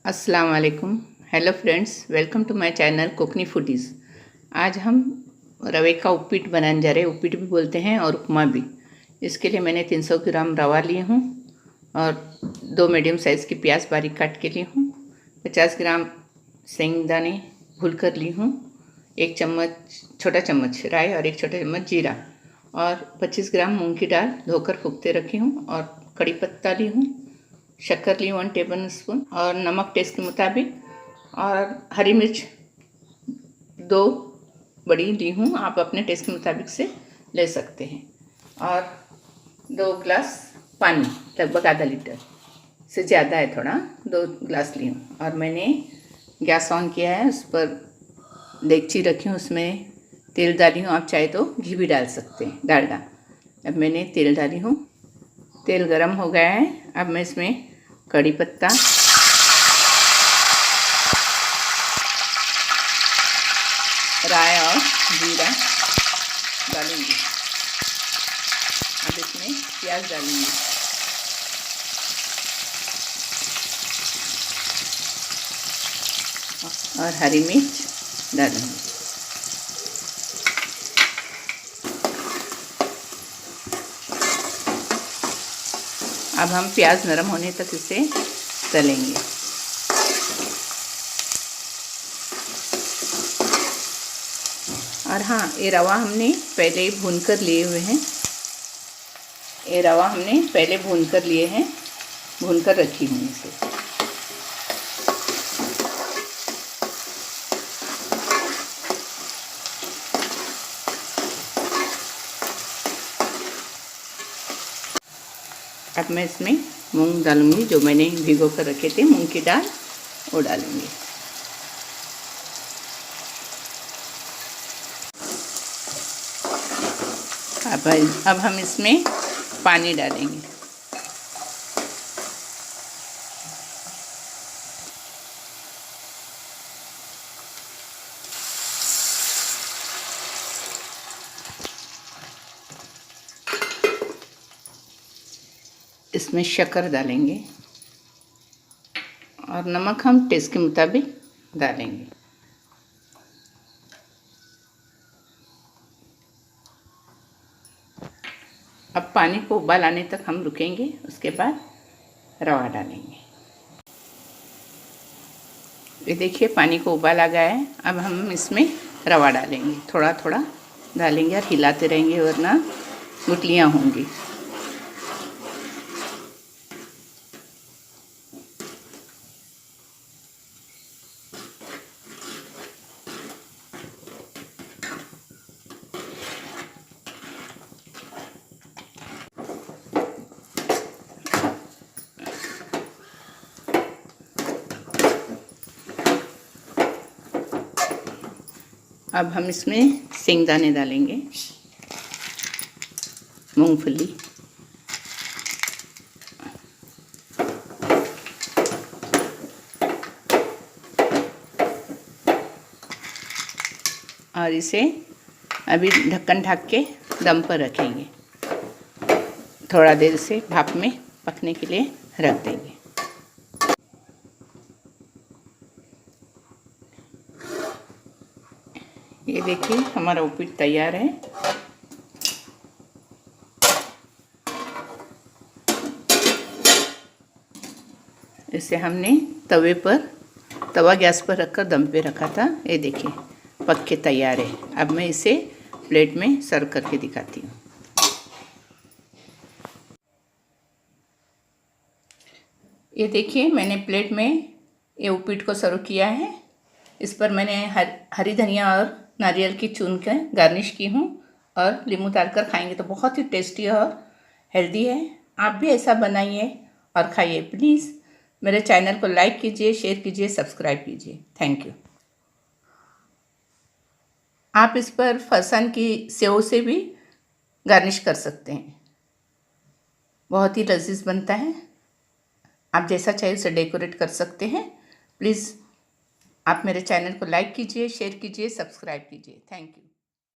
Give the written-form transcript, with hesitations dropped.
अस्सलाम वालेकुम। Hello friends, welcome to my channel Kokni foodies. आज हम रवे का उपीट बनाने जा रहे हैं। उपीट भी बोलते हैं और उपमा भी। इसके लिए मैंने 300 ग्राम रवा ली हूँ और 2 मीडियम साइज़ की प्याज बारीक काट के ली हूँ। 50 ग्राम सेंगदाने भून कर ली हूँ। 1 चम्मच छोटा चम्मच राई और 1 छोटा चम्मच जीरा और 25 ग्राम मूंग की दाल धोकर फूकते रखी हूँ और कड़ी पत्ता ली हूँ। शक्कर ली 1 टेबल स्पून और नमक टेस्ट के मुताबिक और हरी मिर्च 2 बड़ी ली हूँ। आप अपने टेस्ट के मुताबिक से ले सकते हैं। और 2 गिलास पानी, लगभग आधा लीटर से ज़्यादा है, थोड़ा 2 गिलास ली हूँ। और मैंने गैस ऑन किया है, उस पर देगची रखी हूँ, उसमें तेल डाली हूँ। आप चाहे तो घी भी डाल सकते हैं, डालडा। अब मैंने तेल डाली हूँ, तेल गरम हो गया है। अब मैं इसमें कड़ी पत्ता, राई और जीरा डालूंगी। अब इसमें प्याज डालूंगी और हरी मिर्च डालूंगी। अब हम प्याज नरम होने तक इसे तलेंगे। और हाँ, ये रवा हमने पहले ही भून कर लिए हुए हैं। ये रवा हमने पहले भून कर लिए हैं, भून कर रखी हूँ इसे। अब मैं इसमें मूंग डालूंगी, जो मैंने भिगो कर रखे थे मूंग की दाल, वो डालूंगी। अब हम इसमें पानी डालेंगे। इसमें शक्कर डालेंगे और नमक हम टेस्ट के मुताबिक डालेंगे। अब पानी को उबाल आने तक हम रुकेंगे, उसके बाद रवा डालेंगे। ये देखिए, पानी को उबाल आ गया है। अब हम इसमें रवा डालेंगे, थोड़ा थोड़ा डालेंगे और हिलाते रहेंगे, वरना गुठलियाँ होंगी। अब हम इसमें सेंगदाने डालेंगे, मूंगफली, और इसे अभी ढक्कन ढक के दम पर रखेंगे। थोड़ा देर से भाप में पकने के लिए रख देंगे। ये देखिए, हमारा उपीट तैयार है। इसे हमने तवा गैस पर रखकर दम पे रखा था। ये देखिए, पक के तैयार है। अब मैं इसे प्लेट में सर्व करके दिखाती हूँ। ये देखिए, मैंने प्लेट में ये उपीट को सर्व किया है। इस पर मैंने हरी धनिया और नारियल की चून कर गार्निश की हूँ और नींबू डालकर खाएंगे तो बहुत ही टेस्टी और हेल्दी है। आप भी ऐसा बनाइए और खाइए। प्लीज़ मेरे चैनल को लाइक कीजिए, शेयर कीजिए, सब्सक्राइब कीजिए। Thank you. आप इस पर फरसान की सेव से भी गार्निश कर सकते हैं, बहुत ही लजीज बनता है। आप जैसा चाहे उसे डेकोरेट कर सकते हैं। प्लीज़ आप मेरे चैनल को लाइक कीजिए, शेयर कीजिए, सब्सक्राइब कीजिए। Thank you.